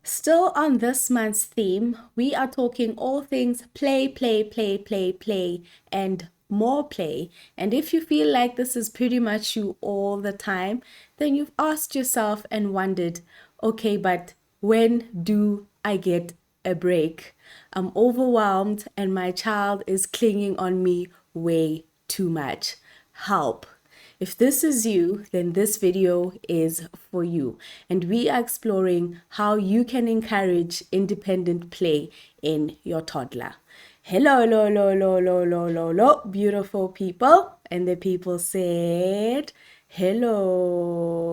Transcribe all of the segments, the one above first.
Still on this month's theme, we are talking all things play, play, play, play, play, and more play. And if you feel like this is pretty much you all the time, then you've asked yourself and wondered, okay, but when do I get a break? I'm overwhelmed and my child is clinging on me way too much. Help. If this is you, then this video is for you. And we are exploring how you can encourage independent play in your toddler. Hello, hello, hello, hello, hello, hello, hello, hello, beautiful people. And the people said, hello.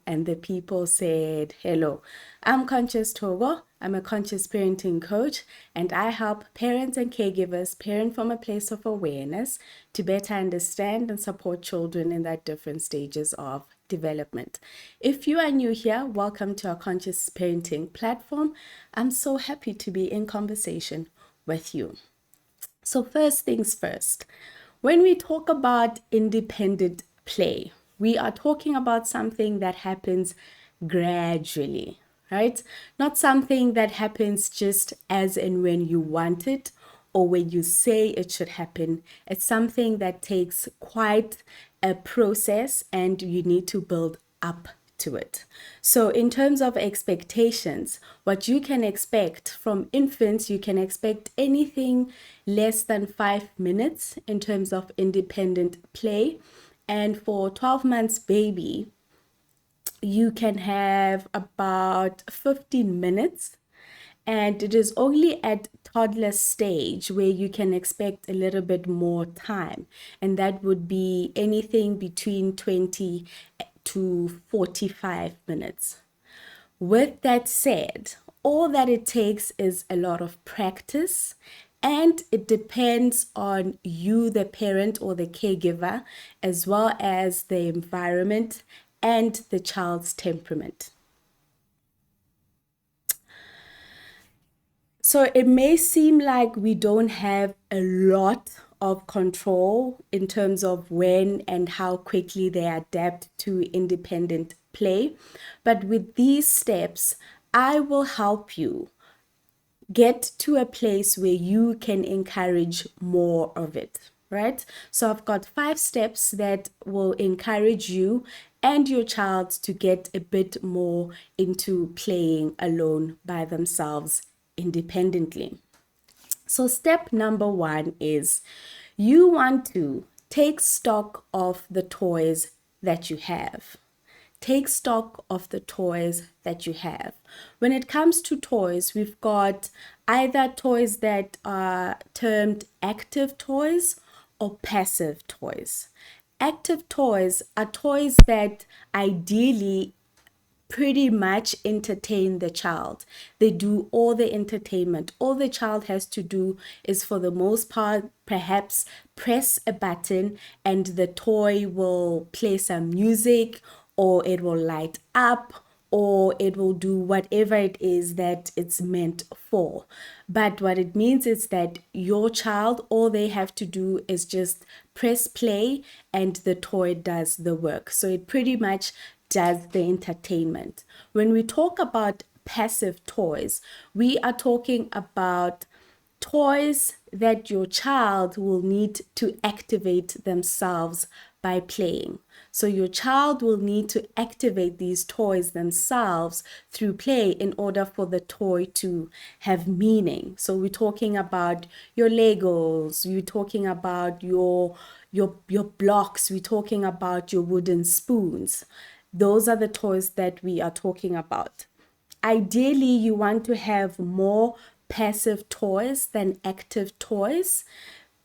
And the people said, hello. I'm Conscious Togo. I'm a conscious parenting coach, and I help parents and caregivers parent from a place of awareness to better understand and support children in their different stages of development. If you are new here, welcome to our conscious parenting platform. I'm so happy to be in conversation with you. So, first things first, when we talk about independent play, we are talking about something that happens gradually, right? Not something that happens just as and when you want it or when you say it should happen. It's something that takes quite a process and you need to build up to it. So in terms of expectations, what you can expect from infants, you can expect anything less than 5 minutes in terms of independent play. And for 12 months baby, you can have about 15 minutes. And it is only at toddler stage where you can expect a little bit more time. And that would be anything between 20 to 45 minutes. With that said, all that it takes is a lot of practice, and it depends on you, the parent or the caregiver, as well as the environment and the child's temperament. So it may seem like we don't have a lot of control in terms of when and how quickly they adapt to independent play. But with these steps, I will help you get to a place where you can encourage more of it, right? So I've got 5 steps that will encourage you and your child to get a bit more into playing alone by themselves independently. So step number 1 is you want to take stock of the toys that you have. Take stock of the toys that you have. When it comes to toys, we've got either toys that are termed active toys or passive toys. Active toys are toys that ideally pretty much entertain the child. They do all the entertainment. All the child has to do is, for the most part, perhaps press a button and the toy will play some music, or it will light up, or it will do whatever it is that it's meant for. But what it means is that your child, all they have to do is just press play and the toy does the work. So it pretty much does the entertainment. When we talk about passive toys, we are talking about toys that your child will need to activate themselves by playing. So your child will need to activate these toys themselves through play in order for the toy to have meaning. So we're talking about your Legos, you're talking about your blocks, we're talking about your wooden spoons. Those are the toys that we are talking about. Ideally, you want to have more passive toys than active toys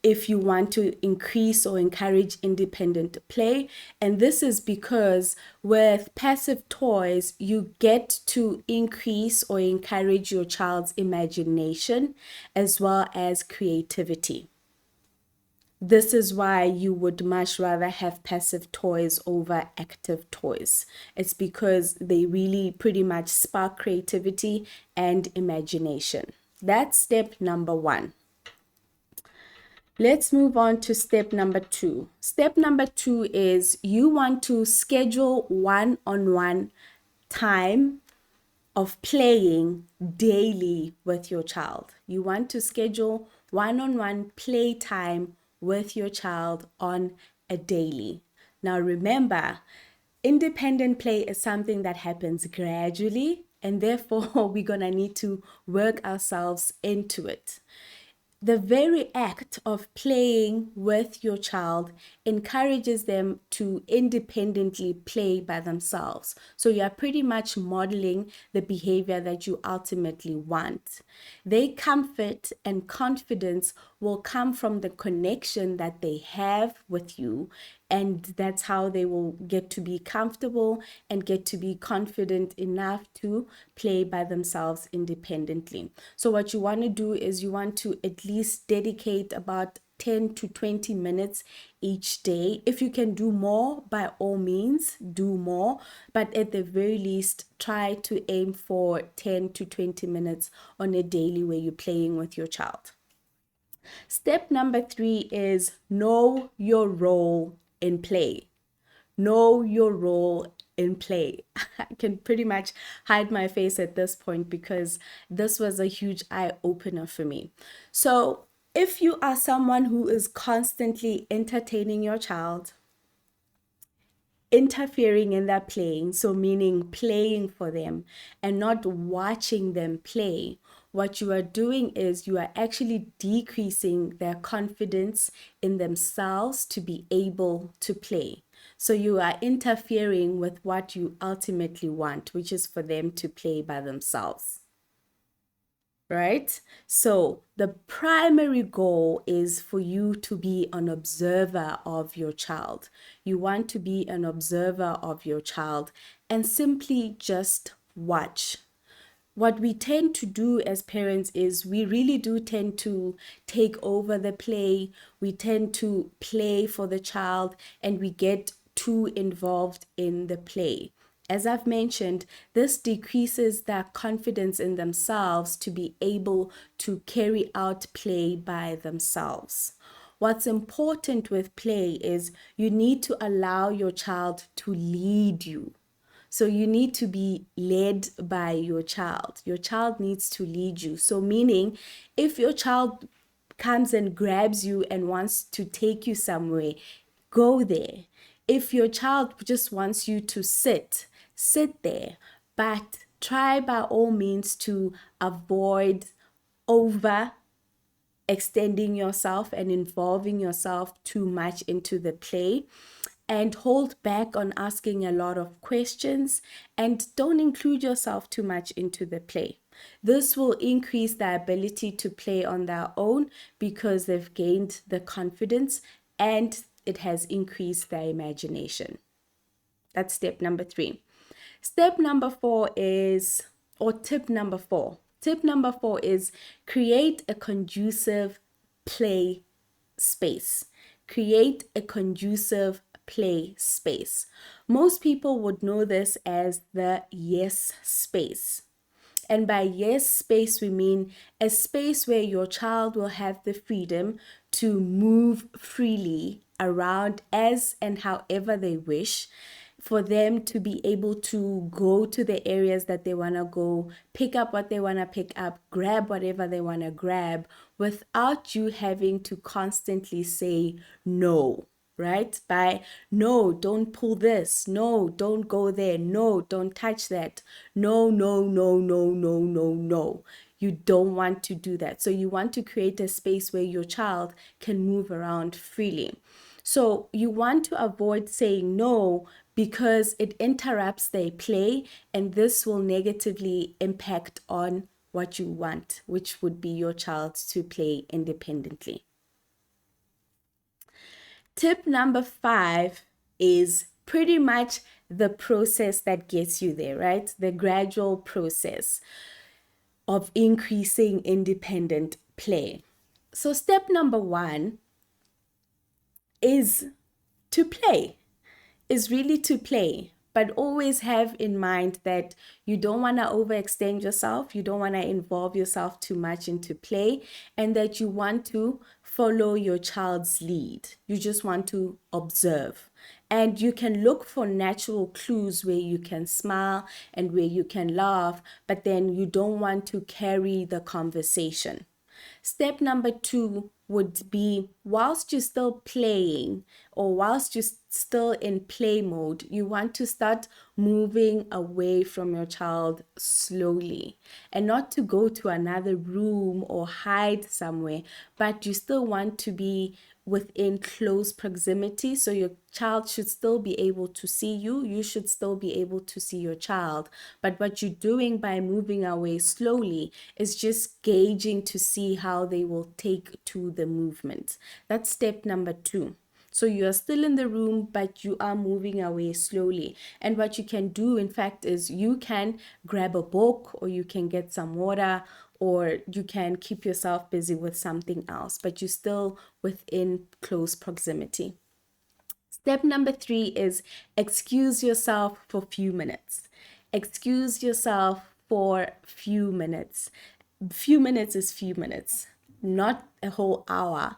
if you want to increase or encourage independent play. And this is because with passive toys, you get to increase or encourage your child's imagination as well as creativity. This is why you would much rather have passive toys over active toys. It's because they really pretty much spark creativity and imagination. That's step number 1. Let's move on to step number 2. Step number 2 is you want to schedule one-on-one time of playing daily with your child. You want to schedule one-on-one play time with your child on a daily. Now remember, independent play is something that happens gradually, and therefore we're gonna need to work ourselves into it. The very act of playing with your child encourages them to independently play by themselves. So you are pretty much modeling the behavior that you ultimately want. Their comfort and confidence will come from the connection that they have with you, and that's how they will get to be comfortable and get to be confident enough to play by themselves independently. So what you want to do is you want to at least dedicate about 10 to 20 minutes each day. If you can do more, by all means, do more. But at the very least, try to aim for 10 to 20 minutes on a daily where you're playing with your child. Step number 3 is know your role in play. Know your role in play. I can pretty much hide my face at this point because this was a huge eye opener for me. So, if you are someone who is constantly entertaining your child, interfering in their playing, so meaning playing for them and not watching them play, what you are doing is you are actually decreasing their confidence in themselves to be able to play. So you are interfering with what you ultimately want, which is for them to play by themselves. Right? So the primary goal is for you to be an observer of your child. You want to be an observer of your child and simply just watch. What we tend to do as parents is we really do tend to take over the play. We tend to play for the child and we get too involved in the play. As I've mentioned, this decreases their confidence in themselves to be able to carry out play by themselves. What's important with play is you need to allow your child to lead you. So you need to be led by your child. Your child needs to lead you. So meaning if your child comes and grabs you and wants to take you somewhere, go there. If your child just wants you to sit there. But try by all means to avoid over extending yourself and involving yourself too much into the play, and hold back on asking a lot of questions and don't include yourself too much into the play. This will increase their ability to play on their own because they've gained the confidence and it has increased their imagination. That's step number 3. Step number 4 is, or tip number 4. Tip number 4 is create a conducive play space. Create a conducive play space. Most people would know this as the yes space. And by yes space, we mean a space where your child will have the freedom to move freely around as and however they wish, for them to be able to go to the areas that they want to go, pick up what they want to pick up, grab whatever they want to grab, without you having to constantly say no. Right? By no, don't pull this. No, don't go there. No, don't touch that. No, no, no, no, no, no, no. You don't want to do that. So you want to create a space where your child can move around freely. So you want to avoid saying no because it interrupts their play, and this will negatively impact on what you want, which would be your child to play independently. Tip number 5 is pretty much the process that gets you there, right? The gradual process of increasing independent play. So step number 1 is to play, is really to play. But always have in mind that you don't want to overextend yourself. You don't want to involve yourself too much into play, and that you want to follow your child's lead. You just want to observe. And you can look for natural clues where you can smile and where you can laugh, but then you don't want to carry the conversation. Step number 2 would be, whilst you're still playing or whilst you're still in play mode, you want to start moving away from your child slowly, and not to go to another room or hide somewhere, but you still want to be within close proximity. So your child should still be able to see you. You should still be able to see your child. But what you're doing by moving away slowly is just gauging to see how they will take to the movement. That's step number 2. So you are still in the room, but you are moving away slowly. And what you can do, in fact, is you can grab a book, or you can get some water, or you can keep yourself busy with something else, but you're still within close proximity. Step number 3 is excuse yourself for a few minutes. Excuse yourself for few minutes. Few minutes is few minutes, not a whole hour.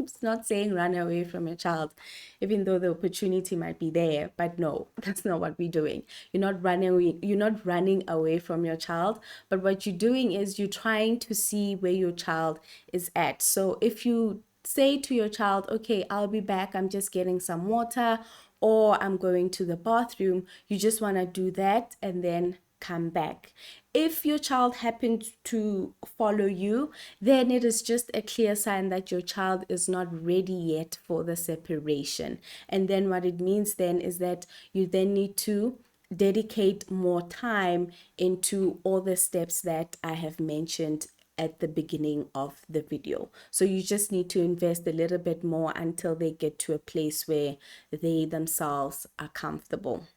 It's not saying run away from your child, even though the opportunity might be there. But no, that's not what we're doing. You're not running away from your child, but what you're doing is you're trying to see where your child is at. So if you say to your child, okay, I'll be back, I'm just getting some water, or I'm going to the bathroom, you just want to do that and then come back. If your child happened to follow you, then it is just a clear sign that your child is not ready yet for the separation. And then what it means then is that you then need to dedicate more time into all the steps that I have mentioned at the beginning of the video. So you just need to invest a little bit more until they get to a place where they themselves are comfortable.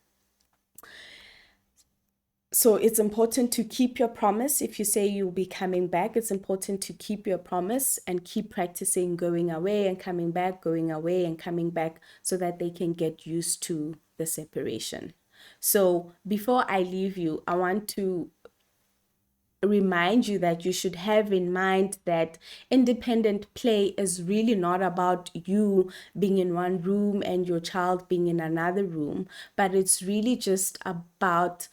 So it's important to keep your promise. If you say you'll be coming back, it's important to keep your promise and keep practicing going away and coming back, going away and coming back, so that they can get used to the separation. So before I leave you, I want to remind you that you should have in mind that independent play is really not about you being in one room and your child being in another room, but it's really just about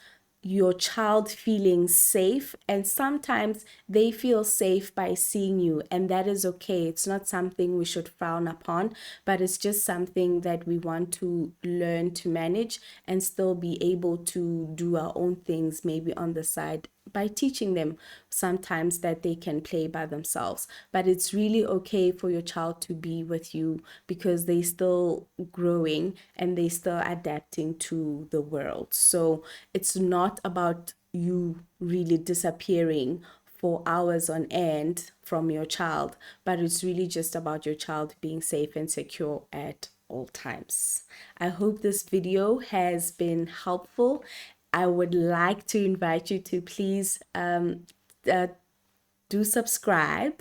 your child feeling safe. And sometimes they feel safe by seeing you, and that is okay. It's not something we should frown upon, but it's just something that we want to learn to manage and still be able to do our own things, maybe on the side, by teaching them sometimes that they can play by themselves. But it's really okay for your child to be with you, because they still growing and they still adapting to the world. So it's not about you really disappearing for hours on end from your child, but it's really just about your child being safe and secure at all times. I hope this video has been helpful. I would like to invite you to please do subscribe.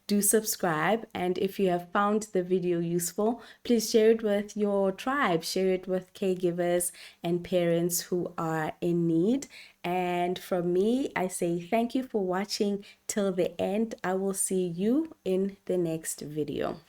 Do subscribe, and if you have found the video useful, please share it with your tribe, share it with caregivers and parents who are in need. And from me, I say thank you for watching till the end. I will see you in the next video.